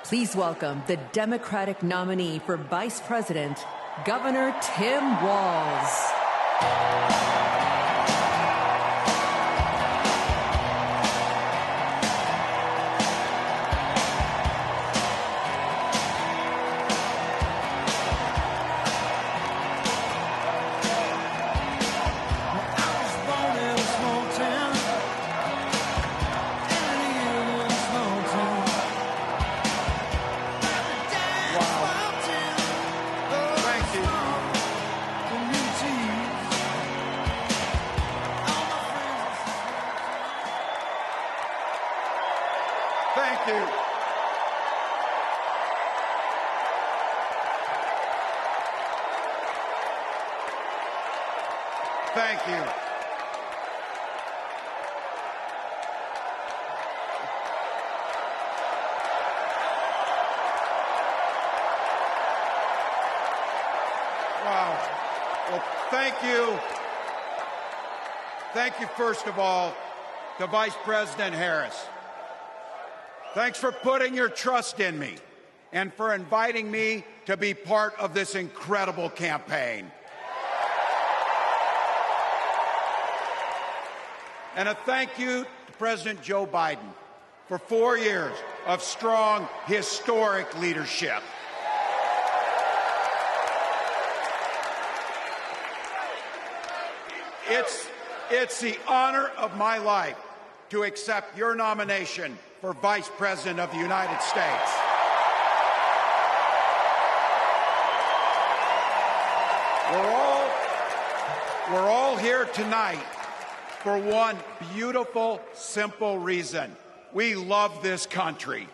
Please welcome the Democratic nominee for Vice President, Governor Tim Walz. Thank you. Thank you. Wow. Well, thank you. Thank you, first of all, to Vice President Harris. Thanks for putting your trust in me and for inviting me to be part of this incredible campaign. And a thank you to President Joe Biden for 4 years of strong, historic leadership. It's the honor of my life to accept your nomination for Vice President of the United States. We're all here tonight for one beautiful, simple reason. We love this country.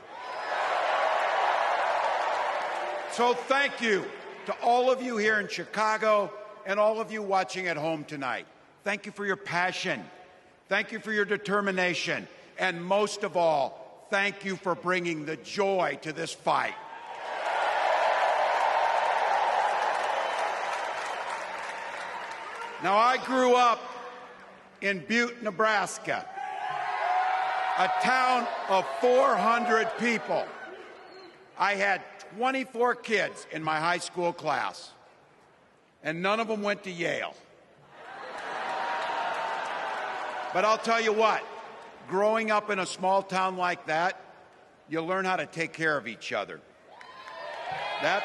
So thank you to all of you here in Chicago and all of you watching at home tonight. Thank you for your passion. Thank you for your determination. And most of all, thank you for bringing the joy to this fight. Now, I grew up in Butte, Nebraska, a town of 400 people. I had 24 kids in my high school class, and none of them went to Yale. But I'll tell you what, growing up in a small town like that, you learn how to take care of each other. That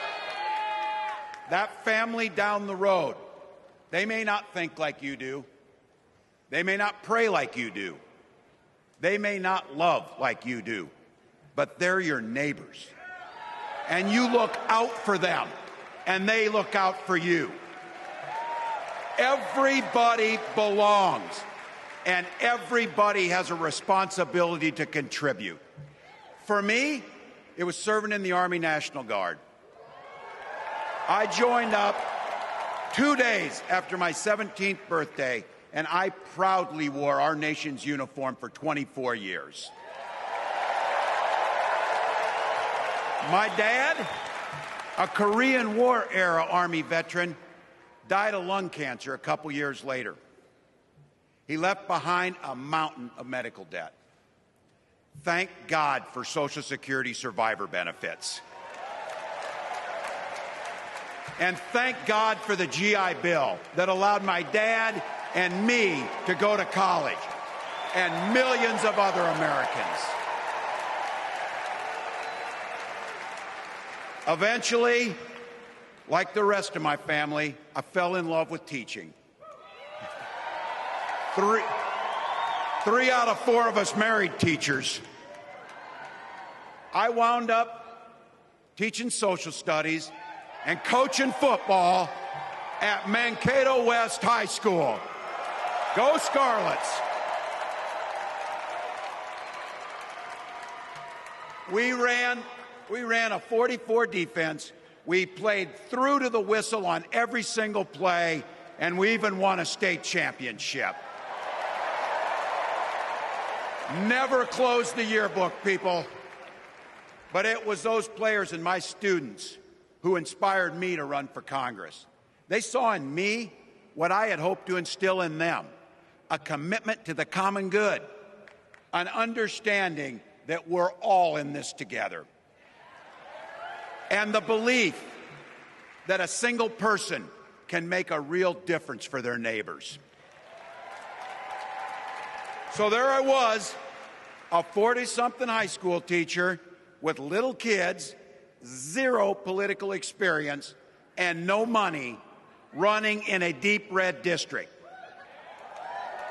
family down the road, they may not think like you do. They may not pray like you do. They may not love like you do. But they're your neighbors. And you look out for them, and they look out for you. Everybody belongs. And everybody has a responsibility to contribute. For me, it was serving in the Army National Guard. I joined up 2 days after my 17th birthday, and I proudly wore our nation's uniform for 24 years. My dad, a Korean War-era Army veteran, died of lung cancer a couple years later. He left behind a mountain of medical debt. Thank God for Social Security survivor benefits. And thank God for the GI Bill that allowed my dad and me to go to college, and millions of other Americans. Eventually, like the rest of my family, I fell in love with teaching. Three out of 4 of us married teachers. I wound up teaching social studies and coaching football at Mankato West High School. Go Scarlets! We ran a 44 defense. We played through to the whistle on every single play, and we even won a state championship. Never closed the yearbook, people. But it was those players and my students who inspired me to run for Congress. They saw in me what I had hoped to instill in them, a commitment to the common good, an understanding that we're all in this together. and the belief that a single person can make a real difference for their neighbors. So there I was, a 40-something high school teacher with little kids, zero political experience, and no money, running in a deep red district.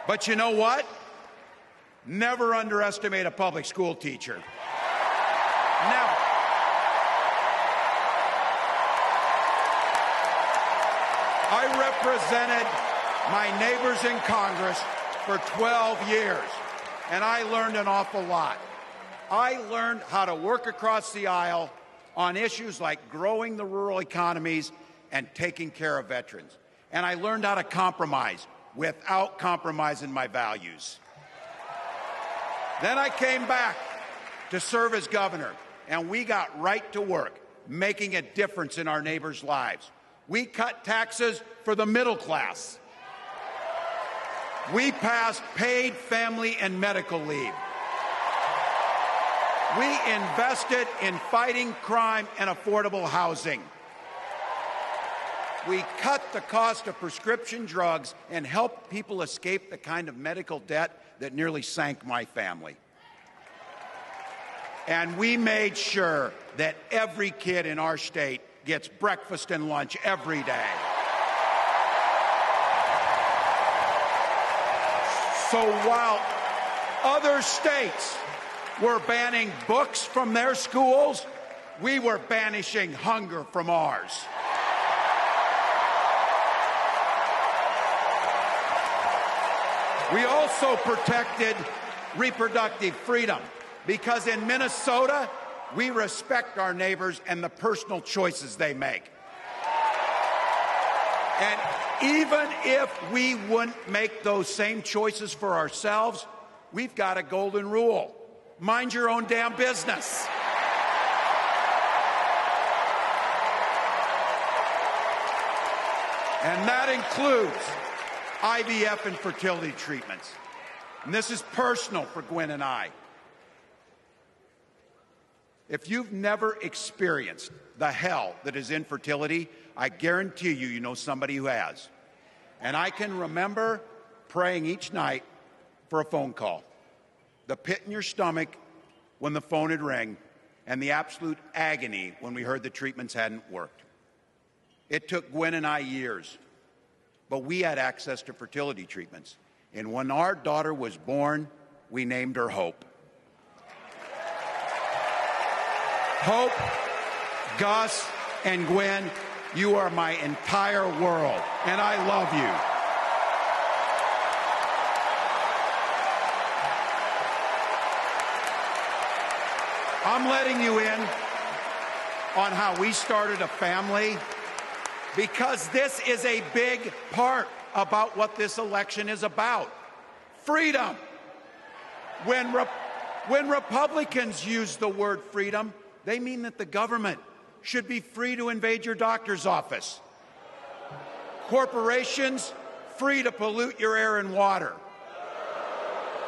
But you know what? Never underestimate a public school teacher. Never. I represented my neighbors in Congress for 12 years, and I learned an awful lot. I learned how to work across the aisle on issues like growing the rural economies and taking care of veterans. And I learned how to compromise without compromising my values. Then I came back to serve as governor, and we got right to work, making a difference in our neighbors' lives. We cut taxes for the middle class. We passed paid family and medical leave. We invested in fighting crime and affordable housing. We cut the cost of prescription drugs and helped people escape the kind of medical debt that nearly sank my family. And we made sure that every kid in our state gets breakfast and lunch every day. So while other states were banning books from their schools, we were banishing hunger from ours. We also protected reproductive freedom because in Minnesota, we respect our neighbors and the personal choices they make. And even if we wouldn't make those same choices for ourselves, we've got a golden rule. Mind your own damn business. And that includes IVF and fertility treatments. And this is personal for Gwen and I. If you've never experienced the hell that is infertility, I guarantee you, you know somebody who has. And I can remember praying each night for a phone call. The pit in your stomach when the phone would ring, and the absolute agony when we heard the treatments hadn't worked. It took Gwen and I years, but we had access to fertility treatments. And when our daughter was born, we named her Hope. Hope, Gus, and Gwen, you are my entire world, and I love you. I'm letting you in on how we started a family because this is a big part about what this election is about. Freedom. When Republicans use the word freedom, they mean that the government should be free to invade your doctor's office. Corporations free to pollute your air and water.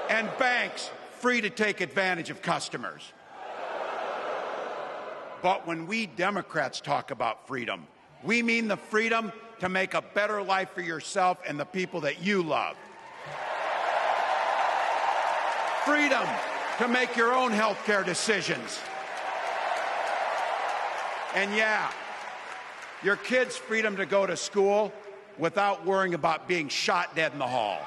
And banks free to take advantage of customers. But when we Democrats talk about freedom, we mean the freedom to make a better life for yourself and the people that you love. Freedom to make your own health care decisions. And yeah, your kids' freedom to go to school without worrying about being shot dead in the hall.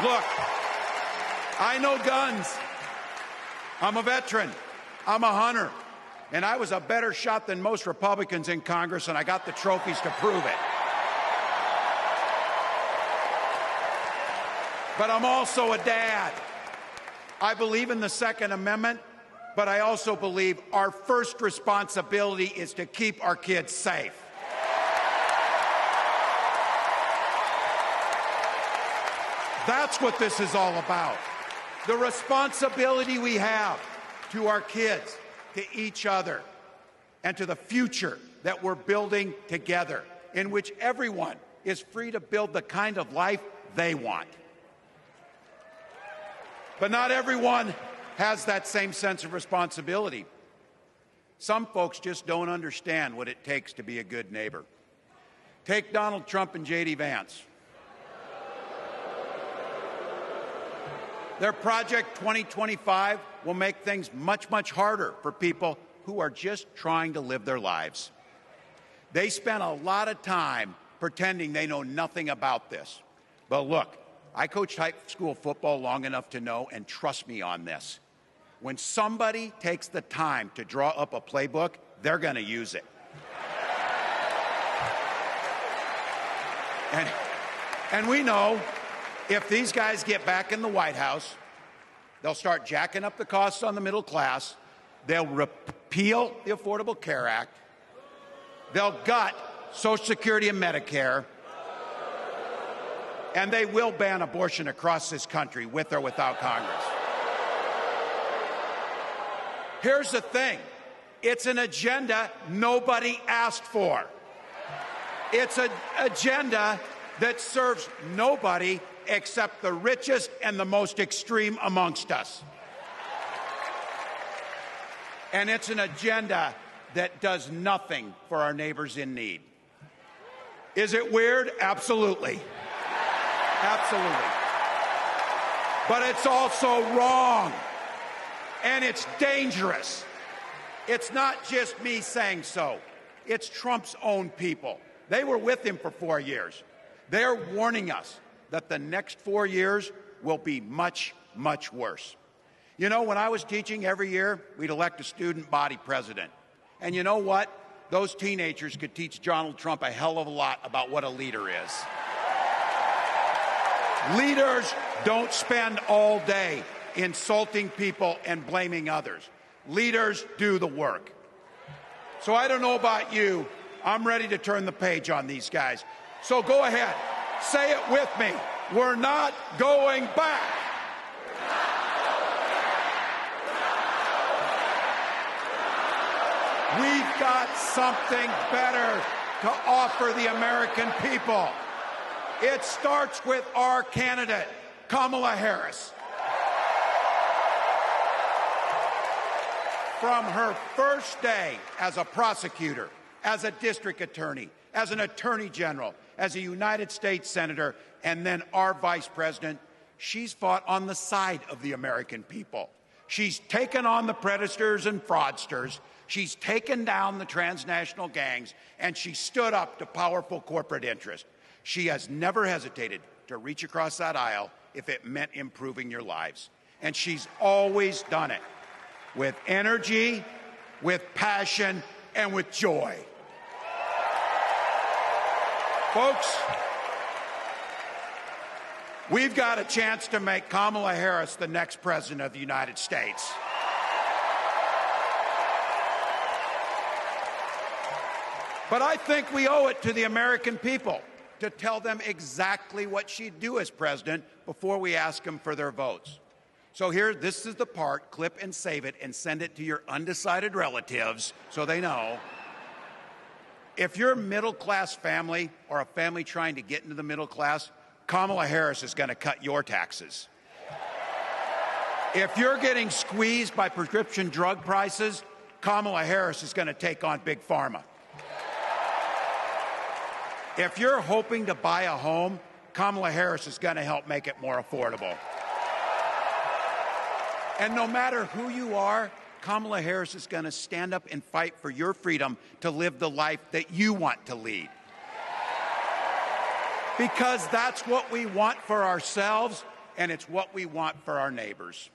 Look, I know guns. I'm a veteran. I'm a hunter. And I was a better shot than most Republicans in Congress, and I got the trophies to prove it. But I'm also a dad. I believe in the Second Amendment, but I also believe our first responsibility is to keep our kids safe. That's what this is all about. The responsibility we have to our kids, to each other, and to the future that we're building together, in which everyone is free to build the kind of life they want. But not everyone has that same sense of responsibility. Some folks just don't understand what it takes to be a good neighbor. Take Donald Trump and J.D. Vance. Their Project 2025 will make things much, much harder for people who are just trying to live their lives. They spent a lot of time pretending they know nothing about this. But look, I coached high school football long enough to know, and trust me on this, when somebody takes the time to draw up a playbook, they're going to use it. And we know if these guys get back in the White House, they'll start jacking up the costs on the middle class, they'll repeal the Affordable Care Act, they'll gut Social Security and Medicare, and they will ban abortion across this country with or without Congress. Here's the thing. It's an agenda nobody asked for. It's an agenda that serves nobody except the richest and the most extreme amongst us. And it's an agenda that does nothing for our neighbors in need. Is it weird? Absolutely. Absolutely. But it's also wrong. And it's dangerous. It's not just me saying so. It's Trump's own people. They were with him for 4 years. They're warning us that the next 4 years will be much, much worse. You know, when I was teaching every year, we'd elect a student body president. And you know what? Those teenagers could teach Donald Trump a hell of a lot about what a leader is. Leaders don't spend all day insulting people and blaming others. Leaders do the work. So I don't know about you. I'm ready to turn the page on these guys. So go ahead. Say it with me. We're not going back. We've got something better to offer the American people. It starts with our candidate, Kamala Harris. From her first day as a prosecutor, as a district attorney, as an attorney general, as a United States senator, and then our vice president, she's fought on the side of the American people. She's taken on the predators and fraudsters. She's taken down the transnational gangs, and she stood up to powerful corporate interests. She has never hesitated to reach across that aisle if it meant improving your lives. And she's always done it with energy, with passion, and with joy. Folks, we've got a chance to make Kamala Harris the next president of the United States. But I think we owe it to the American people to tell them exactly what she'd do as president before we ask them for their votes. So here, this is the part, clip and save it and send it to your undecided relatives so they know. If you're a middle-class family or a family trying to get into the middle class, Kamala Harris is going to cut your taxes. If you're getting squeezed by prescription drug prices, Kamala Harris is going to take on Big Pharma. If you're hoping to buy a home, Kamala Harris is going to help make it more affordable. And no matter who you are, Kamala Harris is going to stand up and fight for your freedom to live the life that you want to lead. Because that's what we want for ourselves, and it's what we want for our neighbors.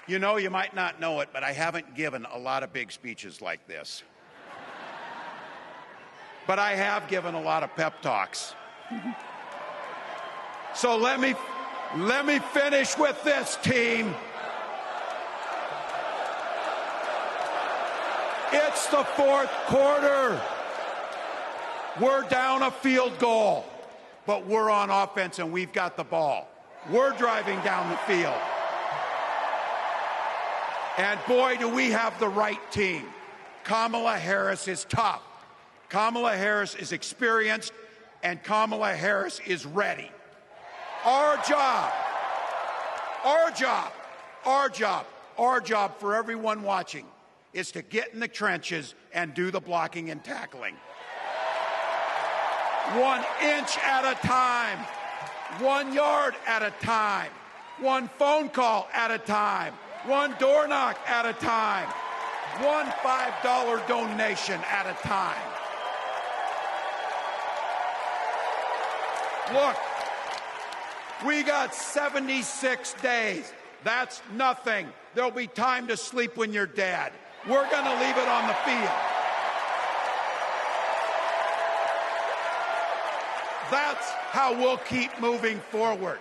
You know, you might not know it, but I haven't given a lot of big speeches like this. But I have given a lot of pep talks. So let me finish with this, team. It's the fourth quarter. We're down a field goal, but we're on offense and we've got the ball. We're driving down the field. And boy, do we have the right team. Kamala Harris is tough. Kamala Harris is experienced, and Kamala Harris is ready. Our job Our job for everyone watching is to get in the trenches and do the blocking and tackling. 1 inch at a time, 1 yard at a time, 1 phone call at a time, 1 door knock at a time, 1 $5 donation at a time. Look, we got 76 days. That's nothing. There'll be time to sleep when you're dead. We're going to leave it on the field. That's how we'll keep moving forward.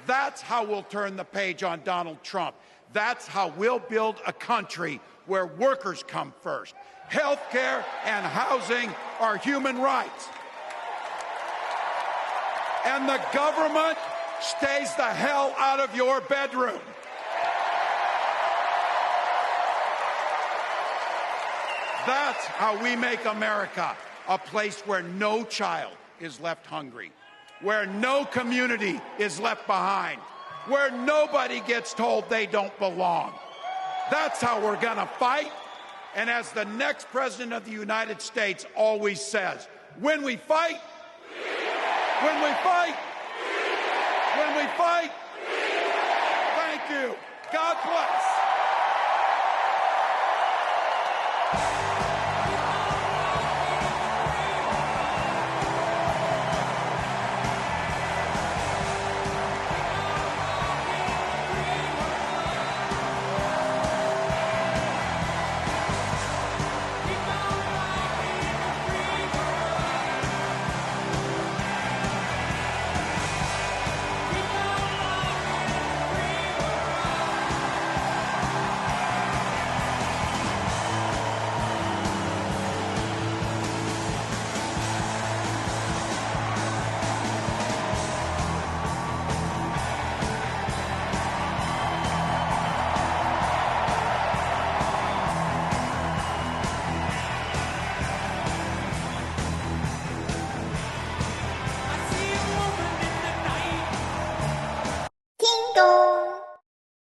That's how we'll turn the page on Donald Trump. That's how we'll build a country where workers come first. Health care and housing are human rights. And the government stays the hell out of your bedroom. That's how we make America a place where no child is left hungry, where no community is left behind, where nobody gets told they don't belong. That's how we're going to fight. And as the next president of the United States always says, when we fight, when we fight, when we fight, thank you. God bless.